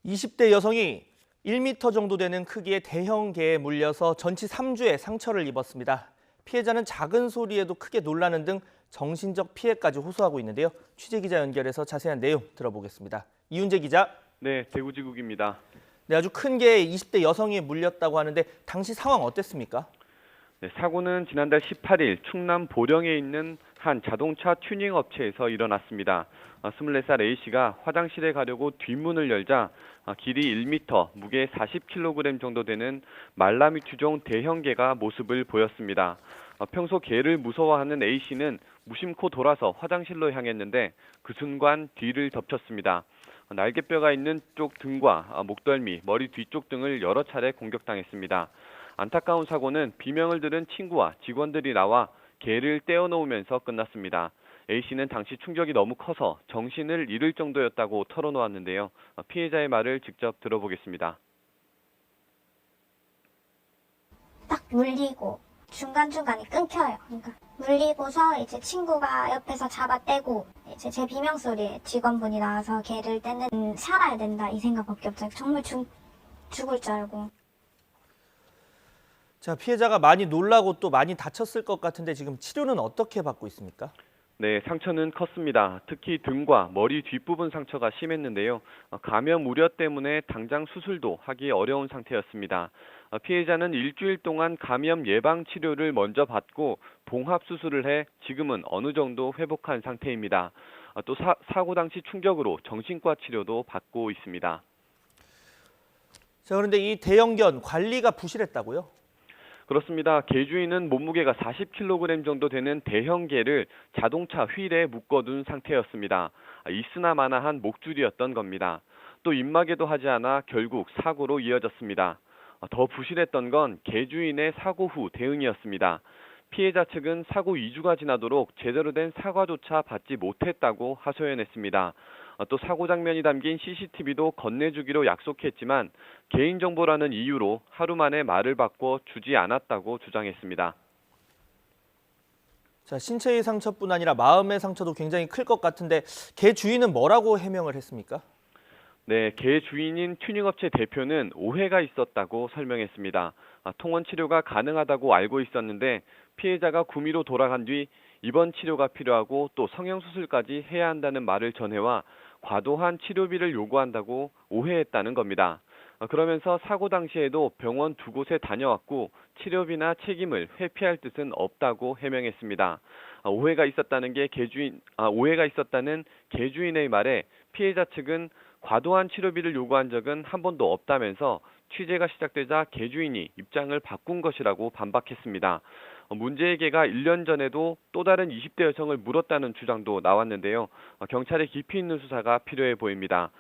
20대 여성이 1m 정도 되는 크기의 대형 개에 물려서 전치 3주의 상처를 입었습니다. 피해자는 작은 소리에도 크게 놀라는 등 정신적 피해까지 호소하고 있는데요. 취재기자 연결해서 자세한 내용 들어보겠습니다. 이윤재 기자. 네, 대구지국입니다. 네, 아주 큰 개에 20대 여성이 물렸다고 하는데 당시 상황 어땠습니까? 네, 사고는 지난달 18일 충남 보령에 있는 한 자동차 튜닝 업체에서 일어났습니다. 24살 A씨가 화장실에 가려고 뒷문을 열자 길이 1m, 무게 40kg 정도 되는 말라미 튜종 대형 개가 모습을 보였습니다. 평소 개를 무서워하는 A씨는 무심코 돌아서 화장실로 향했는데 그 순간 뒤를 덮쳤습니다. 날개뼈가 있는 쪽 등과 목덜미, 머리 뒤쪽 등을 여러 차례 공격당했습니다. 안타까운 사고는 비명을 들은 친구와 직원들이 나와 개를 떼어놓으면서 끝났습니다. A씨는 당시 충격이 너무 커서 정신을 잃을 정도였다고 털어놓았는데요. 피해자의 말을 직접 들어보겠습니다. 딱 물리고 중간중간에 끊겨요. 그러니까 물리고서 이제 친구가 옆에서 잡아떼고 이제 제 비명 소리에 직원분이 나와서 개를 떼는 살아야 된다 이 생각밖에 없어요. 정말 죽을 줄 알고. 자, 피해자가 많이 놀라고 또 많이 다쳤을 것 같은데 지금 치료는 어떻게 받고 있습니까? 네, 상처는 컸습니다. 특히 등과 머리 뒷부분 상처가 심했는데요. 감염 우려 때문에 당장 수술도 하기 어려운 상태였습니다. 피해자는 일주일 동안 감염 예방 치료를 먼저 받고 봉합 수술을 해 지금은 어느 정도 회복한 상태입니다. 또 사고 당시 충격으로 정신과 치료도 받고 있습니다. 자, 그런데 이 대형견 관리가 부실했다고요? 그렇습니다. 개 주인은 몸무게가 40kg 정도 되는 대형 개를 자동차 휠에 묶어둔 상태였습니다. 있으나마나한 목줄이었던 겁니다. 또 입마개도 하지 않아 결국 사고로 이어졌습니다. 더 부실했던 건 개 주인의 사고 후 대응이었습니다. 피해자 측은 사고 2주가 지나도록 제대로 된 사과조차 받지 못했다고 하소연했습니다. 또 사고 장면이 담긴 CCTV도 건네주기로 약속했지만 개인정보라는 이유로 하루 만에 말을 바꿔 주지 않았다고 주장했습니다. 자, 신체의 상처뿐 아니라 마음의 상처도 굉장히 클 것 같은데 개 주인은 뭐라고 해명을 했습니까? 네, 개 주인인 튜닝업체 대표는 오해가 있었다고 설명했습니다. 통원 치료가 가능하다고 알고 있었는데 피해자가 구미로 돌아간 뒤 입원 치료가 필요하고 또 성형수술까지 해야 한다는 말을 전해와 과도한 치료비를 요구한다고 오해했다는 겁니다. 그러면서 사고 당시에도 병원 2곳에 다녀왔고 치료비나 책임을 회피할 뜻은 없다고 해명했습니다. 오해가 있었다는 개주인의 말에 피해자 측은 과도한 치료비를 요구한 적은 한 번도 없다면서 취재가 시작되자 개주인이 입장을 바꾼 것이라고 반박했습니다. 문제의 개가 1년 전에도 또 다른 20대 여성을 물었다는 주장도 나왔는데요. 경찰의 깊이 있는 수사가 필요해 보입니다.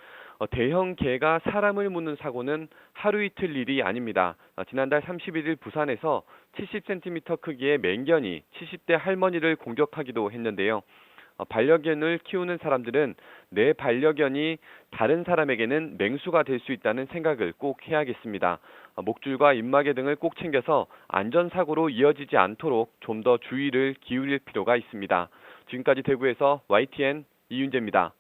대형 개가 사람을 묻는 사고는 하루 이틀 일이 아닙니다. 지난달 31일 부산에서 70cm 크기의 맹견이 70대 할머니를 공격하기도 했는데요. 반려견을 키우는 사람들은 내 반려견이 다른 사람에게는 맹수가 될 수 있다는 생각을 꼭 해야겠습니다. 목줄과 입마개 등을 꼭 챙겨서 안전사고로 이어지지 않도록 좀 더 주의를 기울일 필요가 있습니다. 지금까지 대구에서 YTN 이윤재입니다.